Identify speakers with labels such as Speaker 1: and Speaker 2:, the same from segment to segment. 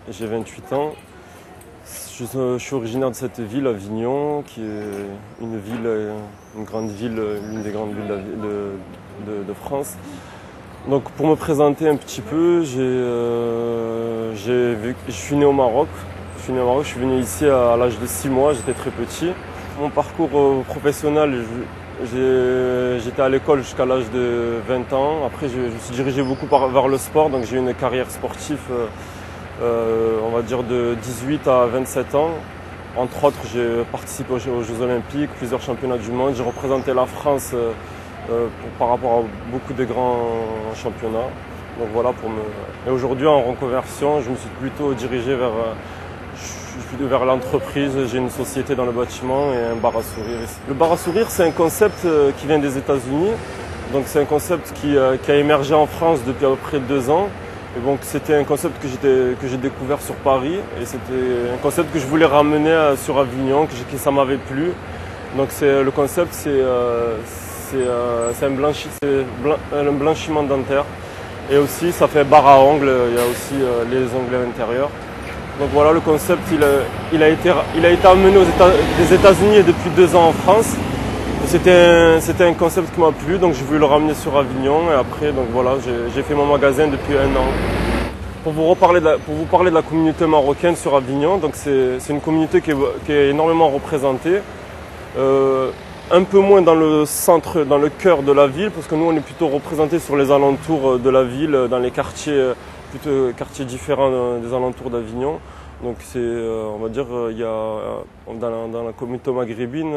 Speaker 1: j'ai 28 ans. Je suis originaire de cette ville, Avignon, qui est une grande ville, l'une des grandes villes de France. Donc pour me présenter un petit peu, je suis né au Maroc. Je suis venu ici à l'âge de 6 mois, j'étais très petit. Mon parcours professionnel, j'étais à l'école jusqu'à l'âge de 20 ans. Après, je me suis dirigé beaucoup vers le sport, donc j'ai eu une carrière sportive, on va dire de 18 à 27 ans. Entre autres, j'ai participé aux Jeux Olympiques, plusieurs championnats du monde. J'ai représenté la France par rapport à beaucoup de grands championnats. Donc voilà, Et aujourd'hui, en reconversion, je me suis plutôt dirigé vers l'entreprise. J'ai une société dans le bâtiment et un bar à sourire. Le bar à sourire, c'est un concept qui vient des États-Unis. Donc c'est un concept qui a émergé en France depuis à peu près 2 ans. Et donc c'était un concept que j'ai découvert sur Paris. Et c'était un concept que je voulais ramener sur Avignon, que ça m'avait plu. Donc le concept, c'est un blanchiment dentaire. Et aussi, ça fait bar à ongles. Il y a aussi les ongles à l'intérieur. Donc voilà, le concept, il a été amené des États-Unis depuis 2 ans en France. C'était un concept qui m'a plu, donc j'ai voulu le ramener sur Avignon. Et après, donc voilà, j'ai fait mon magasin depuis 1 an. Pour vous parler de la communauté marocaine sur Avignon, donc c'est une communauté qui est énormément représentée. Un peu moins dans le centre, dans le cœur de la ville, parce que nous, on est plutôt représentés sur les alentours de la ville, dans les quartiers différents des alentours d'Avignon. Donc on va dire, dans la communauté maghrébine,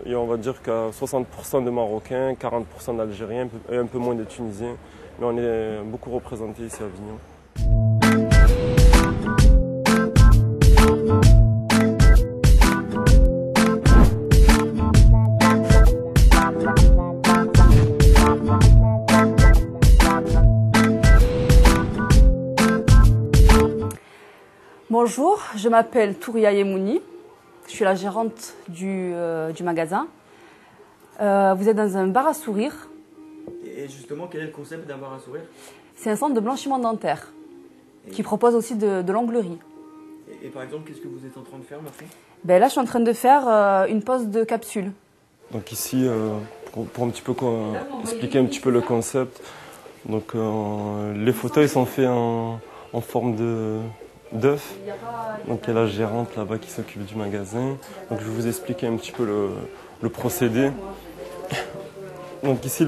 Speaker 1: il y a on va dire qu'à 60% de Marocains, 40% d'Algériens et un peu moins de Tunisiens. Mais on est beaucoup représentés ici à Avignon.
Speaker 2: Bonjour, je m'appelle Touria Yemouni, je suis la gérante du magasin. Vous êtes dans un bar à sourire.
Speaker 3: Et justement, quel est le concept d'un bar à sourire?
Speaker 2: C'est un centre de blanchiment dentaire qui propose aussi de l'onglerie.
Speaker 3: Et par exemple, qu'est-ce que vous êtes en train de faire maintenant?
Speaker 2: Là, je suis en train de faire une pose de capsule.
Speaker 1: Donc ici, pour un petit peu expliquer un petit peu le concept, donc les fauteuils sont faits en forme d'œuf. Donc il y a la gérante là-bas qui s'occupe du magasin. Donc je vais vous expliquer un petit peu le procédé. Donc ici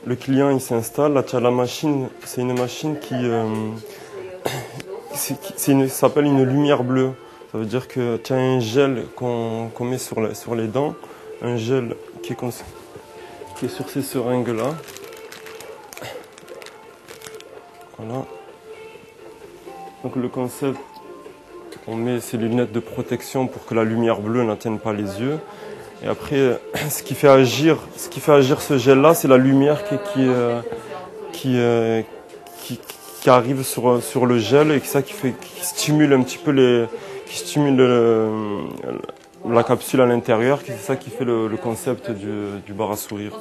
Speaker 1: le client il s'installe. Là tu as la machine, c'est une machine ça s'appelle une lumière bleue. Ça veut dire que tu as un gel qu'on met sur les dents, un gel qui est sur ces seringues là. Voilà. Donc le concept, on met ces lunettes de protection pour que la lumière bleue n'atteigne pas les yeux. Et après, ce qui fait agir ce gel-là, c'est la lumière qui arrive sur le gel et qui stimule un petit peu la capsule à l'intérieur. C'est ça qui fait le concept du bar à sourire.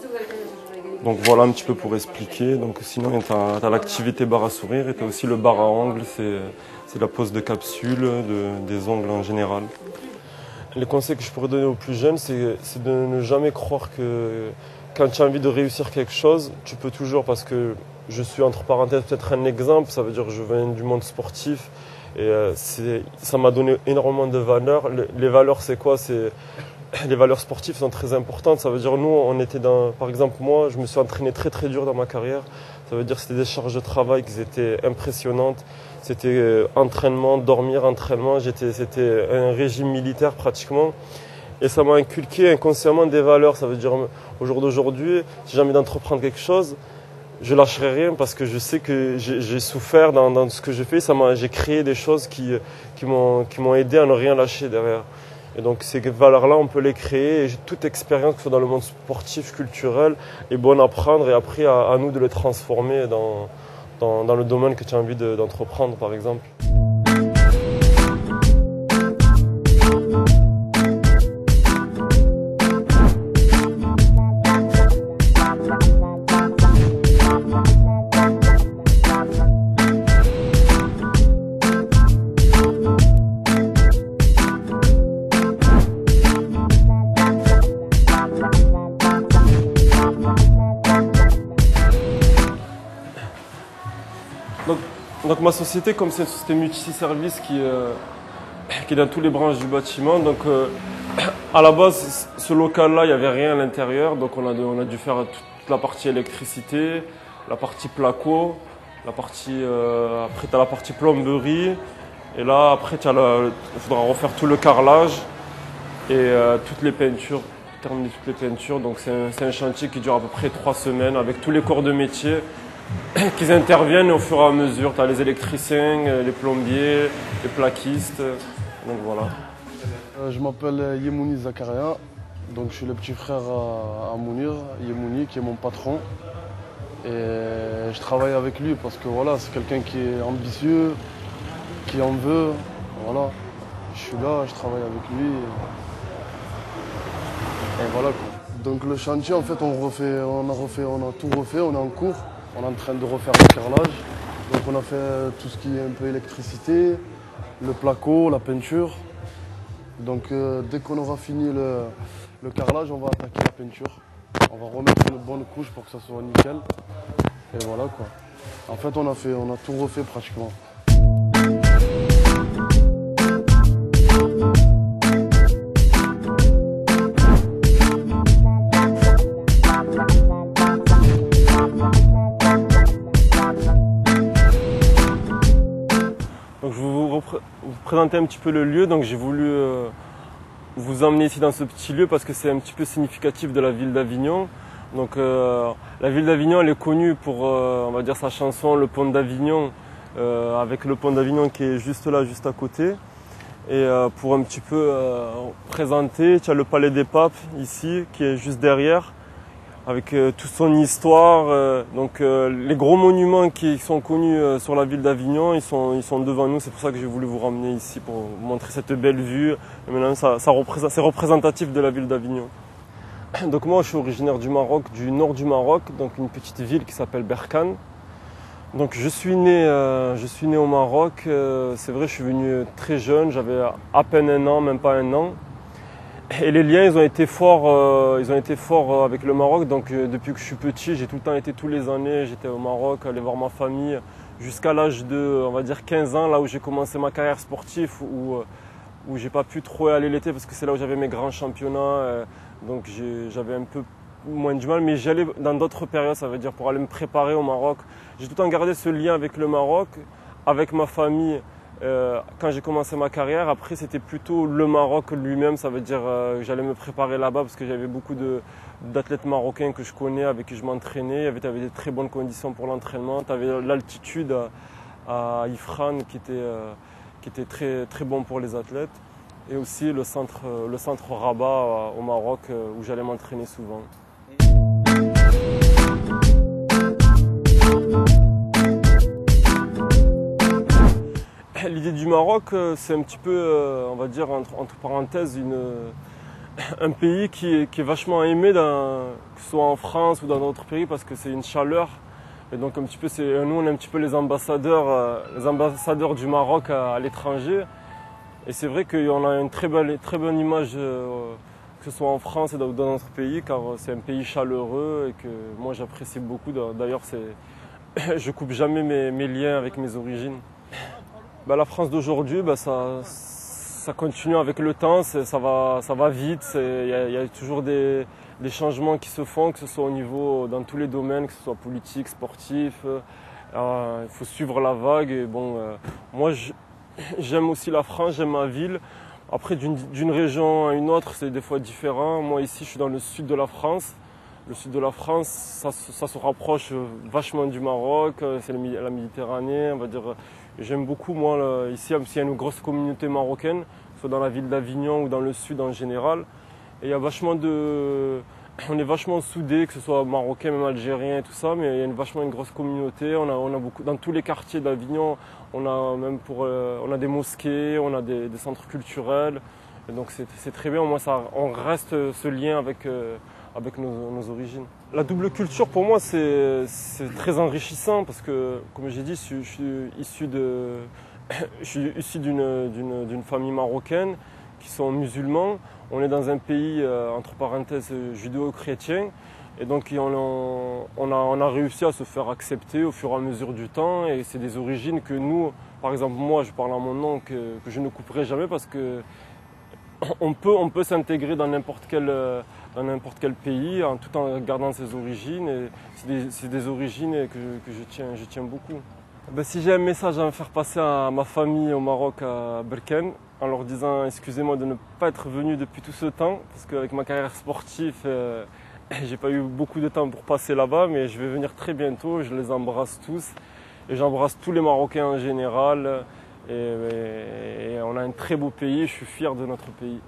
Speaker 1: Donc voilà un petit peu pour expliquer. Donc sinon tu as l'activité bar à sourire et tu as aussi le bar à ongles, c'est la pose de capsule, des ongles en général. Les conseils que je pourrais donner aux plus jeunes, c'est de ne jamais croire que quand tu as envie de réussir quelque chose, tu peux toujours, parce que je suis entre parenthèses peut-être un exemple, ça veut dire que je viens du monde sportif et ça m'a donné énormément de valeurs. Les valeurs c'est quoi? Les valeurs sportives sont très importantes. Ça veut dire nous, par exemple moi, je me suis entraîné très très dur dans ma carrière. Ça veut dire que c'était des charges de travail qui étaient impressionnantes. C'était entraînement, dormir, entraînement. C'était un régime militaire pratiquement. Et ça m'a inculqué inconsciemment des valeurs. Ça veut dire au jour d'aujourd'hui, si j'ai envie d'entreprendre quelque chose, je lâcherai rien parce que je sais que j'ai souffert dans ce que je fais. J'ai créé des choses qui m'ont aidé à ne rien lâcher derrière. Et donc ces valeurs-là, on peut les créer. Et toute expérience, que ce soit dans le monde sportif, culturel, est bonne à prendre. Et après, à nous de les transformer dans le domaine que tu as envie d'entreprendre, par exemple. Donc ma société, comme c'est une société multiservice qui est dans toutes les branches du bâtiment, donc à la base, ce local-là, il n'y avait rien à l'intérieur, donc on a dû faire toute la partie électricité, la partie placo, après tu as la partie plomberie, et là après il faudra refaire tout le carrelage et toutes les peintures, terminer toutes les peintures. Donc c'est un chantier qui dure à peu près 3 semaines avec tous les corps de métier qui interviennent au fur et à mesure. Tu as les électriciens, les plombiers, les plaquistes, donc voilà.
Speaker 4: Je m'appelle Yemouni Zakaria, donc je suis le petit frère à Mounir, Yemouni qui est mon patron. Et je travaille avec lui parce que voilà, c'est quelqu'un qui est ambitieux, qui en veut. Voilà, je suis là, je travaille avec lui. Et voilà quoi. Donc le chantier, en fait, on a tout refait, on est en cours. On est en train de refaire le carrelage. Donc on a fait tout ce qui est un peu électricité, le placo, la peinture. Donc dès qu'on aura fini le carrelage, on va attaquer la peinture. On va remettre une bonne couche pour que ça soit nickel. Et voilà quoi. En fait on a tout refait pratiquement.
Speaker 1: Donc je vais vous présenter un petit peu le lieu. Donc j'ai voulu vous emmener ici dans ce petit lieu parce que c'est un petit peu significatif de la ville d'Avignon. Donc la ville d'Avignon, elle est connue pour, on va dire, sa chanson Le Pont d'Avignon, avec le Pont d'Avignon qui est juste là, juste à côté. Et pour un petit peu présenter, tu as le Palais des Papes ici, qui est juste derrière, avec toute son histoire. Donc les gros monuments qui sont connus sur la ville d'Avignon, ils sont devant nous. C'est pour ça que j'ai voulu vous ramener ici pour vous montrer cette belle vue. Et maintenant, c'est représentatif de la ville d'Avignon. Donc moi, je suis originaire du Maroc, du nord du Maroc, donc une petite ville qui s'appelle Berkane. Donc je suis né au Maroc. C'est vrai, je suis venu très jeune, j'avais à peine 1 an, même pas 1 an. Et les liens, ils ont été forts avec le Maroc. Donc depuis que je suis petit, j'ai tout le temps été, tous les années, j'étais au Maroc, aller voir ma famille, jusqu'à l'âge de, on va dire 15 ans, là où j'ai commencé ma carrière sportive, où j'ai pas pu trop aller l'été parce que c'est là où j'avais mes grands championnats. Donc j'avais un peu moins du mal, mais j'allais dans d'autres périodes, ça veut dire pour aller me préparer au Maroc. J'ai tout le temps gardé ce lien avec le Maroc, avec ma famille. Quand j'ai commencé ma carrière, après c'était plutôt le Maroc lui-même, ça veut dire que j'allais me préparer là-bas parce que j'avais beaucoup d'athlètes marocains que je connais, avec qui je m'entraînais. Tu avais des très bonnes conditions pour l'entraînement, tu avais l'altitude à Ifrane qui était très, très bon pour les athlètes. Et aussi le centre Rabat au Maroc où j'allais m'entraîner souvent. L'idée du Maroc, c'est un petit peu, on va dire entre parenthèses, un pays qui est vachement aimé, que ce soit en France ou dans d'autres pays, parce que c'est une chaleur. Et donc un petit peu, nous on est un petit peu les ambassadeurs du Maroc à l'étranger. Et c'est vrai qu'on a une très bonne image, que ce soit en France et dans notre pays, car c'est un pays chaleureux et que moi j'apprécie beaucoup. D'ailleurs, je coupe jamais mes liens avec mes origines. La France d'aujourd'hui, ça continue avec le temps, ça va vite. Il y a toujours des changements qui se font, que ce soit dans tous les domaines, que ce soit politique, sportif. Il faut suivre la vague. Et bon, moi, j'aime aussi la France, j'aime ma ville. Après, d'une région à une autre, c'est des fois différent. Moi, ici, je suis dans le sud de la France. Le sud de la France, ça se rapproche vachement du Maroc. C'est la Méditerranée, on va dire. J'aime beaucoup, moi, ici, même s'il y a une grosse communauté marocaine, soit dans la ville d'Avignon ou dans le sud en général. Et il y a on est vachement soudés, que ce soit marocain, même algérien et tout ça, mais il y a vachement une grosse communauté. On a beaucoup, dans tous les quartiers d'Avignon, on a des mosquées, on a des centres culturels. Et donc c'est très bien, on reste ce lien avec nos origines. La double culture, pour moi, c'est très enrichissant parce que, comme j'ai dit, je suis issu d'une famille marocaine qui sont musulmans. On est dans un pays, entre parenthèses, judéo-chrétien. Et donc on a réussi à se faire accepter au fur et à mesure du temps. Et c'est des origines que nous, par exemple moi, je parle à mon nom, que je ne couperai jamais parce que on peut s'intégrer dans n'importe quel pays tout en gardant ses origines. Et c'est des origines que je tiens beaucoup. Ben, si j'ai un message à faire passer à ma famille au Maroc, à Berkane, en leur disant excusez-moi de ne pas être venu depuis tout ce temps, parce qu'avec ma carrière sportive, j'ai pas eu beaucoup de temps pour passer là-bas, mais je vais venir très bientôt, je les embrasse tous, et j'embrasse tous les Marocains en général, et on a un très beau pays, je suis fier de notre pays.